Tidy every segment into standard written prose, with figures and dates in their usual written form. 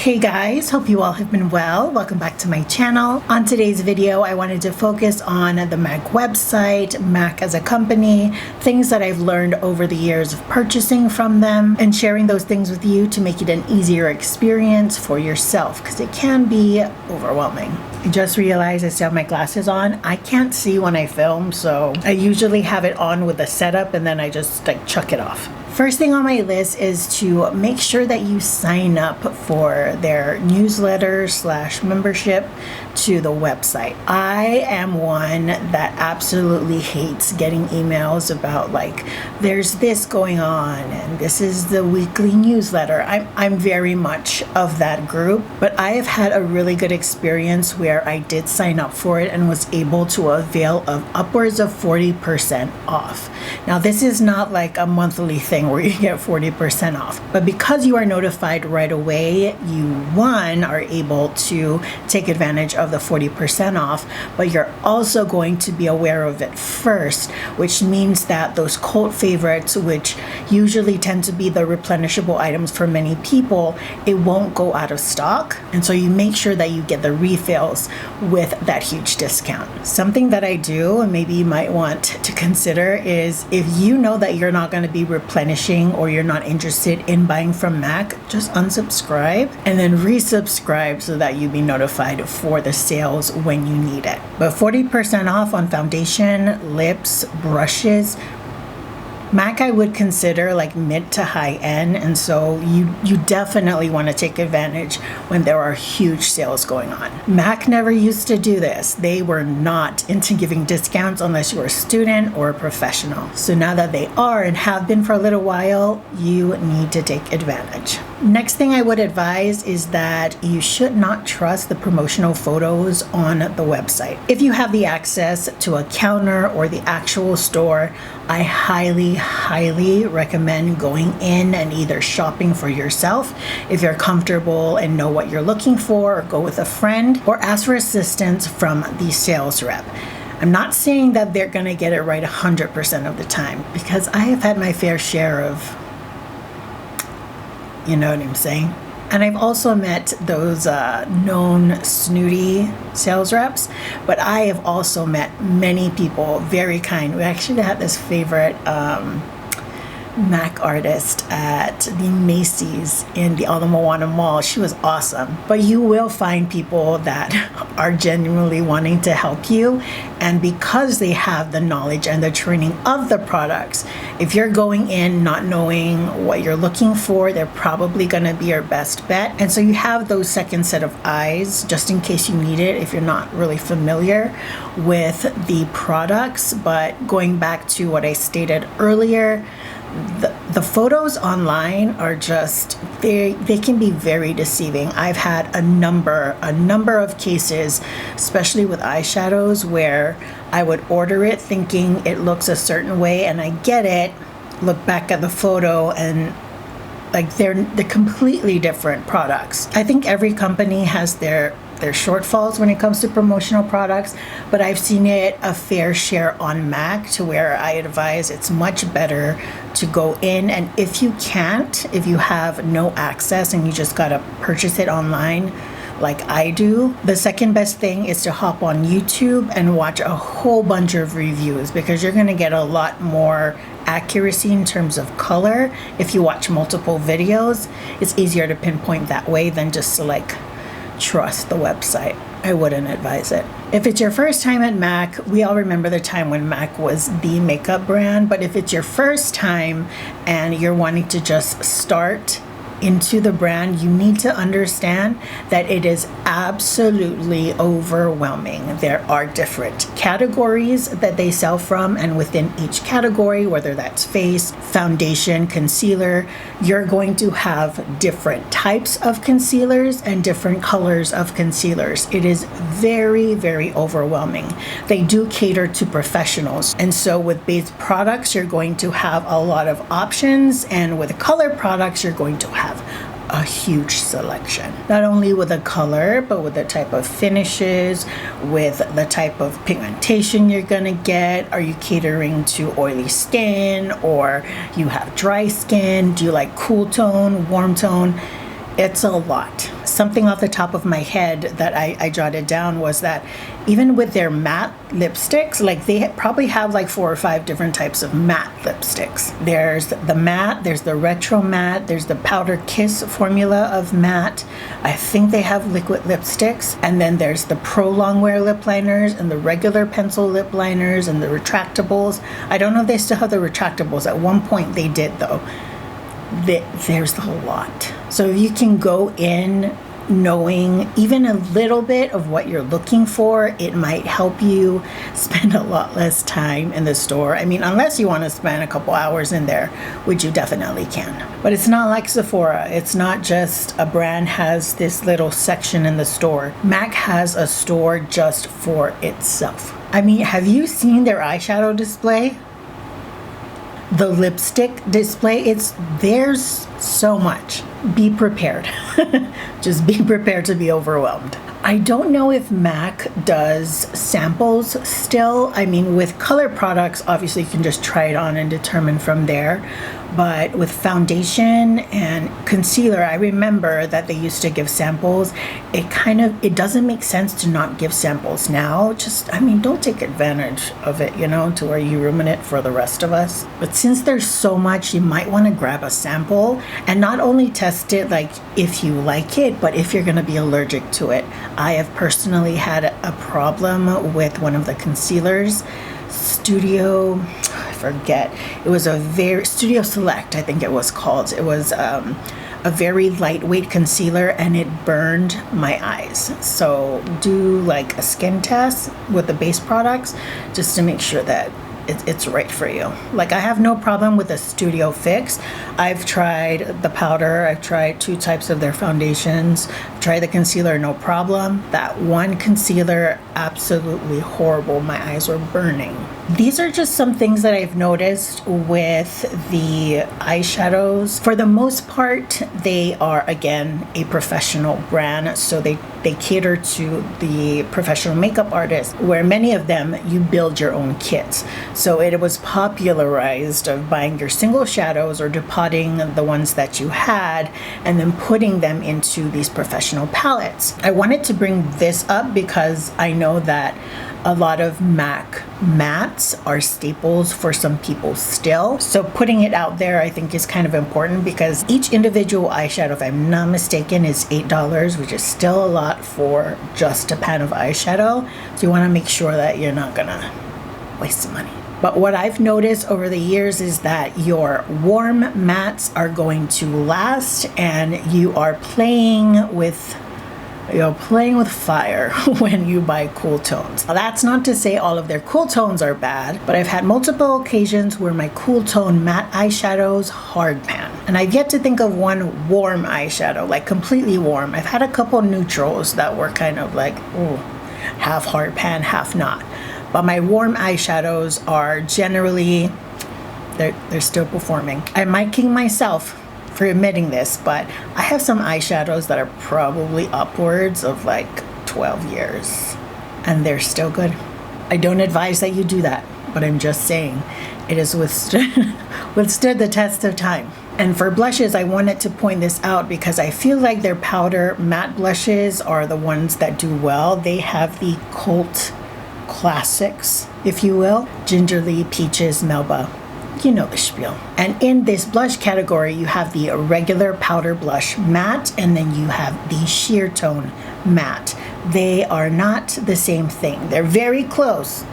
Hey guys, hope you all have been well. Welcome back to my channel. On today's video, I wanted to focus on the MAC website, MAC as a company, things that I've learned over the years of purchasing from them, and sharing those things with you to make it an easier experience for yourself, because it can be overwhelming. I just realized I still have my glasses on. I can't see when I film, so I usually have it on with the setup and then I just chuck it off. First thing on my list is to make sure that you sign up for their newsletter / membership to the website. I am one that absolutely hates getting emails about there's this going on and this is the weekly newsletter. I'm very much of that group, but I have had a really good experience where I did sign up for it and was able to avail of upwards of 40% off. Now this is not like a monthly thing where you get 40% off, but because you are notified right away, you are able to take advantage of the 40% off, but you're also going to be aware of it first, which means that those cult favorites, which usually tend to be the replenishable items for many people, it won't go out of stock, and so you make sure that you get the refills with that huge discount. Something that I do, and maybe you might want to consider, is if you know that you're not going to be replenishing or you're not interested in buying from MAC, just unsubscribe and then resubscribe so that you be notified for the sales when you need it. But 40% off on foundation, lips, brushes. MAC I would consider mid to high end, and so you definitely want to take advantage when there are huge sales going on. MAC never used to do this. They were not into giving discounts unless you were a student or a professional. So now that they are and have been for a little while, you need to take advantage. Next thing I would advise is that you should not trust the promotional photos on the website. If you have the access to a counter or the actual store, I highly recommend going in and either shopping for yourself if you're comfortable and know what you're looking for, or go with a friend, or ask for assistance from the sales rep. I'm not saying that they're going to get it right 100% of the time, because I have had my fair share of, you know what I'm saying? And I've also met those known snooty sales reps, but I have also met many people, very kind. We actually had this favorite MAC artist at the Macy's in the Ala Moana Mall. She was awesome. But you will find people that are genuinely wanting to help you, and because they have the knowledge and the training of the products, if you're going in not knowing what you're looking for, they're probably going to be your best bet. And so you have those second set of eyes just in case you need it if you're not really familiar with the products. But going back to what I stated earlier, the photos online are just, they can be very deceiving. I've had a number of cases, especially with eyeshadows, where I would order it thinking it looks a certain way, and I get it, look back at the photo, and they're completely different products. I think every company has their shortfalls when it comes to promotional products, but I've seen it a fair share on MAC, to where I advise it's much better to go in, and if you have no access and you just gotta purchase it online like I do, the second best thing is to hop on YouTube and watch a whole bunch of reviews, because you're gonna get a lot more accuracy in terms of color. If you watch multiple videos, it's easier to pinpoint that way than just to trust the website. I wouldn't advise it. If it's your first time at MAC, we all remember the time when MAC was the makeup brand, but if it's your first time and you're wanting to just start into the brand, you need to understand that it is absolutely overwhelming. There are different categories that they sell from, and within each category, whether that's face, foundation, concealer, you're going to have different types of concealers and different colors of concealers. It is very overwhelming. They do cater to professionals, and so with base products, you're going to have a lot of options, and with color products, you're going to have a huge selection, not only with the color, but with the type of finishes, with the type of pigmentation you're gonna get. Are you catering to oily skin, or you have dry skin? Do you like cool tone, warm tone? It's a lot. something off the top of my head that I jotted down was that even with their matte lipsticks, like they probably have like 4 or 5 different types of matte lipsticks. There's the matte, there's the retro matte, there's the powder kiss formula of matte. I think they have liquid lipsticks, and then there's the pro longwear lip liners and the regular pencil lip liners and the retractables. I don't know if they still have the retractables. At one point they did though. There's a lot. So if you can go in knowing even a little bit of what you're looking for, it might help you spend a lot less time in the store. I mean, unless you want to spend a couple hours in there, which you definitely can. But it's not like Sephora. It's not just a brand has this little section in the store. MAC has a store just for itself. I mean, have you seen their eyeshadow display? The lipstick display, there's so much. Be prepared. Just be prepared to be overwhelmed. I don't know if MAC does samples still. I mean, with color products, obviously you can just try it on and determine from there. But with foundation and concealer, I remember that they used to give samples. It doesn't make sense to not give samples now. Don't take advantage of it, to where you ruin it for the rest of us. But since there's so much, you might want to grab a sample and not only test it like if you like it, but if you're going to be allergic to it. I have personally had a problem with one of the concealers, it was a very Studio Select, I think it was called. It was a very lightweight concealer and it burned my eyes. So do like a skin test with the base products just to make sure that it's right for you. Like, I have no problem with a Studio Fix. I've tried the powder, I've tried 2 types of their foundations, I've tried the concealer, no problem. That one concealer, absolutely horrible. My eyes were burning. These are just some things that I've noticed with the eyeshadows. For the most part, they are, again, a professional brand, so they cater to the professional makeup artists, where many of them, you build your own kits. So it was popularized of buying your single shadows or depotting the ones that you had and then putting them into these professional palettes. I wanted to bring this up because I know that a lot of MAC mattes are staples for some people still. So putting it out there, I think, is kind of important because each individual eyeshadow, if I'm not mistaken, is $8, which is still a lot for just a pan of eyeshadow. So you want to make sure that you're not gonna waste some money. But what I've noticed over the years is that your warm mattes are going to last, and you are playing with fire when you buy cool tones. Now, that's not to say all of their cool tones are bad, but I've had multiple occasions where my cool tone matte eyeshadows hard pan. And I've yet to think of one warm eyeshadow, like completely warm. I've had a couple neutrals that were kind of like, half hard pan, half not. But my warm eyeshadows are generally, they're still performing. I might king myself for admitting this, but I have some eyeshadows that are probably upwards of like 12 years and they're still good. I don't advise that you do that, but I'm just saying it has withstood the test of time. And for blushes, I wanted to point this out because I feel like their powder matte blushes are the ones that do well. They have the cult classics, if you will, Gingerly, Peaches, Melba. You know the spiel. And in this blush category, you have the regular powder blush matte, and then you have the sheer tone matte. They are not the same thing. They're very close,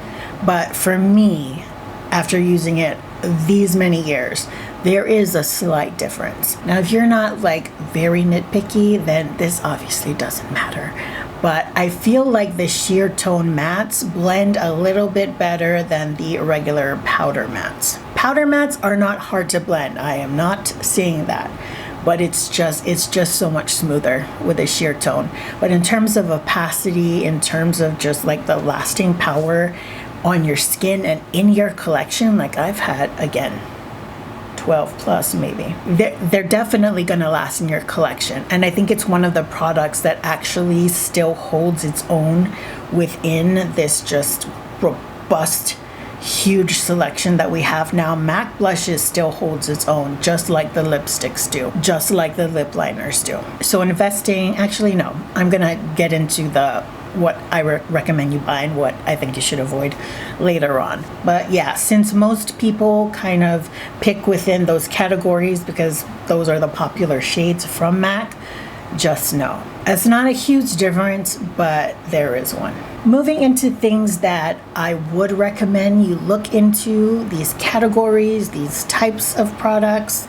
but for me, after using it these many years, there is a slight difference. Now, if you're not like very nitpicky, then this obviously doesn't matter. But I feel like the sheer tone mattes blend a little bit better than the regular powder mattes. Powder mattes are not hard to blend. I am not saying that, but it's just so much smoother with a sheer tone. But in terms of opacity, in terms of just like the lasting power on your skin and in your collection, like I've had, again, 12 plus maybe. They're definitely gonna last in your collection. And I think it's one of the products that actually still holds its own within this just robust, huge selection that we have now. MAC blushes still holds its own, just like the lipsticks do, just like the lip liners do. So investing, actually no, I'm gonna get into what I recommend you buy and what I think you should avoid later on. But yeah, since most people kind of pick within those categories because those are the popular shades from MAC, just know it's not a huge difference, but there is one. Moving into things that I would recommend you look into, these categories, these types of products.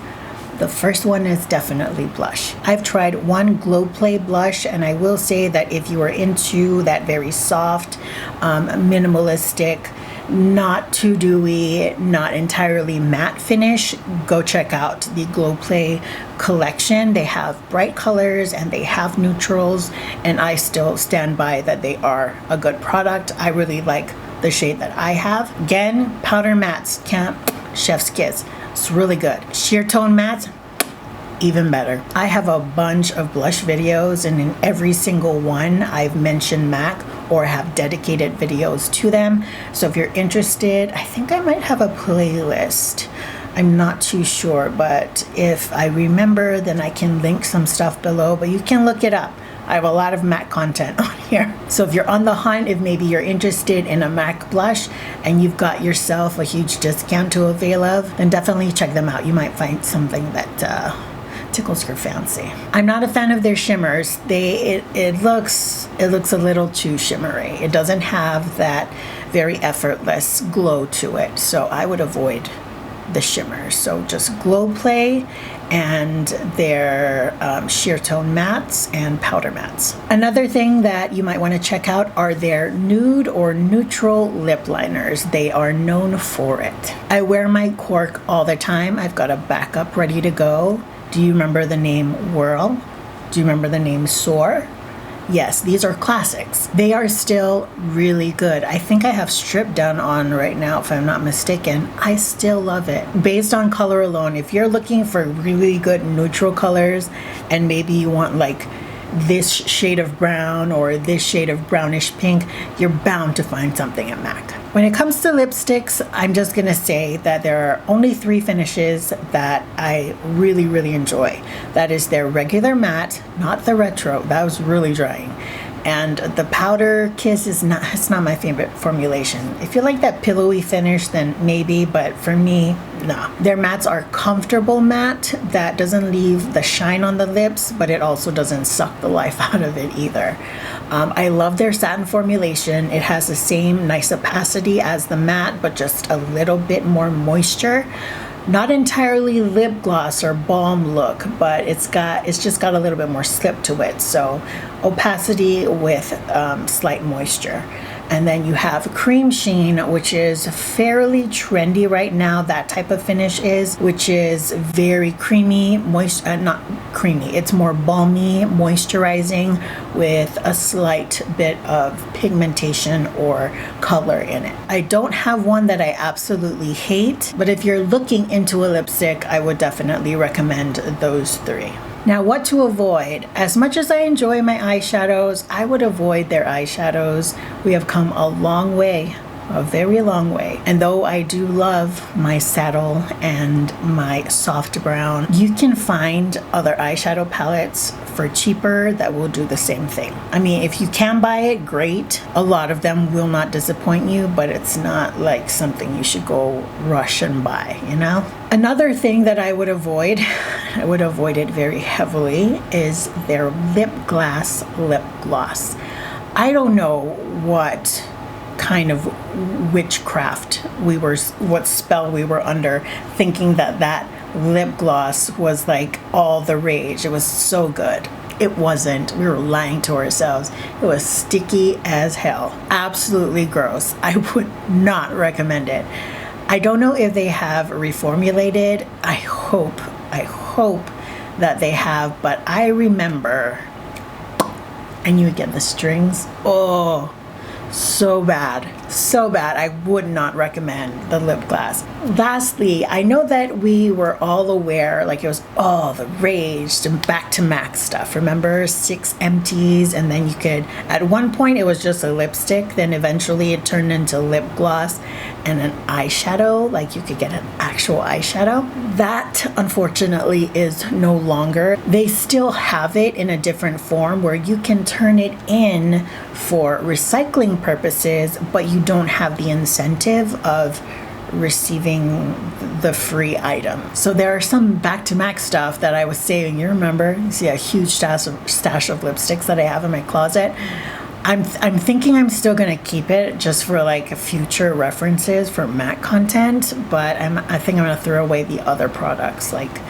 The first one is definitely blush. I've tried one Glow Play blush, and I will say that if you are into that very soft, minimalistic, not too dewy, not entirely matte finish, go check out the Glow Play collection. They have bright colors and they have neutrals, and I still stand by that they are a good product. I really like the shade that I have. Again, powder mattes, chef's kiss. It's really good. Sheer tone mattes, even better. I have a bunch of blush videos, and in every single one I've mentioned MAC or have dedicated videos to them. So if you're interested, I think I might have a playlist. I'm not too sure, but if I remember, then I can link some stuff below, but you can look it up. I have a lot of MAC content on here. So if you're on the hunt, if maybe you're interested in a MAC blush and you've got yourself a huge discount to avail of, then definitely check them out. You might find something that tickles your fancy. I'm not a fan of their shimmers. It looks a little too shimmery. It doesn't have that very effortless glow to it. So I would avoid the shimmers. So just Glow Play and their sheer tone mattes and powder mattes. Another thing that you might want to check out are their nude or neutral lip liners. They are known for it. I wear my cork all the time. I've got a backup ready to go. Do you remember the name Whirl? Do you remember the name Soar? Yes, these are classics. They are still really good. I think I have Strip done on right now, if I'm not mistaken. I still love it. Based on color alone, if you're looking for really good neutral colors and maybe you want like this shade of brown or this shade of brownish pink, you're bound to find something at MAC. When it comes to lipsticks, I'm just gonna say that there are only 3 finishes that I really, really enjoy. That is their regular matte, not the retro, that was really drying. And the powder kiss it's not my favorite formulation. If you like that pillowy finish, then maybe, but for me, no. Their mattes are comfortable matte that doesn't leave the shine on the lips, but it also doesn't suck the life out of it either. I love their satin formulation. It has the same nice opacity as the matte, but just a little bit more moisture. Not entirely lip gloss or balm look, but it's just got a little bit more slip to it. So opacity with slight moisture. And then you have Cream Sheen, which is fairly trendy right now. That type of finish is, which is very creamy, not creamy. It's more balmy, moisturizing with a slight bit of pigmentation or color in it. I don't have one that I absolutely hate, but if you're looking into a lipstick, I would definitely recommend those 3. Now, what to avoid? As much as I enjoy my eyeshadows, I would avoid their eyeshadows. We have come a long way, a very long way. And though I do love my saddle and my soft brown, you can find other eyeshadow palettes for cheaper that will do the same thing. I mean, if you can buy it, great. A lot of them will not disappoint you, but it's not like something you should go rush and buy, you know? Another thing that I would avoid, I would avoid it very heavily, is their lip gloss. I don't know what kind of witchcraft what spell we were under, thinking that lip gloss was like all the rage. It was so good. It wasn't. We were lying to ourselves. It was sticky as hell. Absolutely gross. I would not recommend it. I don't know if they have reformulated. I hope that they have, but I remember, and you get the strings. Oh, So bad. So bad. I would not recommend the lip gloss. Lastly, I know that we were all aware, like it was all the rage to back to MAC stuff. Remember 6 empties, and then you could, at one point it was just a lipstick, then eventually it turned into lip gloss and an eyeshadow, like you could get an actual eyeshadow. That unfortunately is no longer. They still have it in a different form where you can turn it in for recycling purposes, but you don't have the incentive of receiving the free item. So there are some back to MAC stuff that I was saving. You remember, you see a huge stash of lipsticks that I have in my closet. I'm thinking I'm still gonna keep it just for like future references for MAC content, but I think I'm gonna throw away the other products, like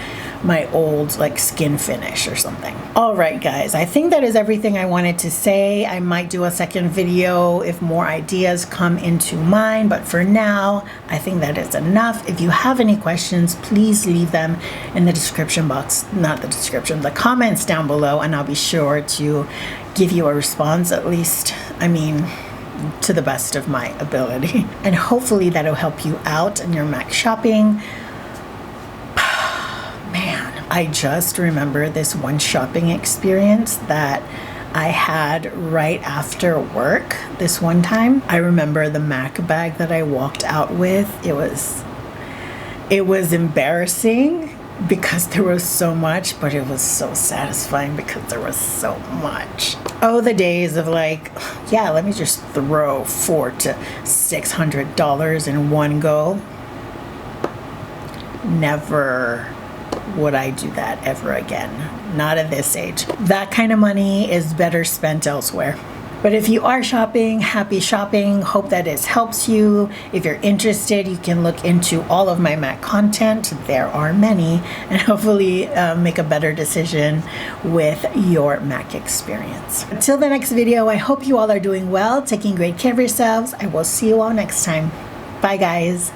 my old like skin finish or something. All right, guys, I think that is everything I wanted to say. I might do a second video if more ideas come into mind, but for now, I think that is enough. If you have any questions, please leave them in the description box, not the description, the comments down below, and I'll be sure to give you a response, at least, I mean, to the best of my ability. And hopefully that'll help you out in your MAC shopping. Man, I just remember this one shopping experience that I had right after work this one time. I remember the MAC bag that I walked out with. It was embarrassing because there was so much, but it was so satisfying because there was so much. Oh, the days of like, yeah, let me just throw $400 to $600 in one go. Never would I do that ever again. Not at this age. That kind of money is better spent elsewhere. But if you are shopping, happy shopping. Hope that it helps you. If you're interested, you can look into all of my MAC content. There are many, and hopefully make a better decision with your MAC experience. Until the next video, I hope you all are doing well, taking great care of yourselves. I will see you all next time. Bye, guys.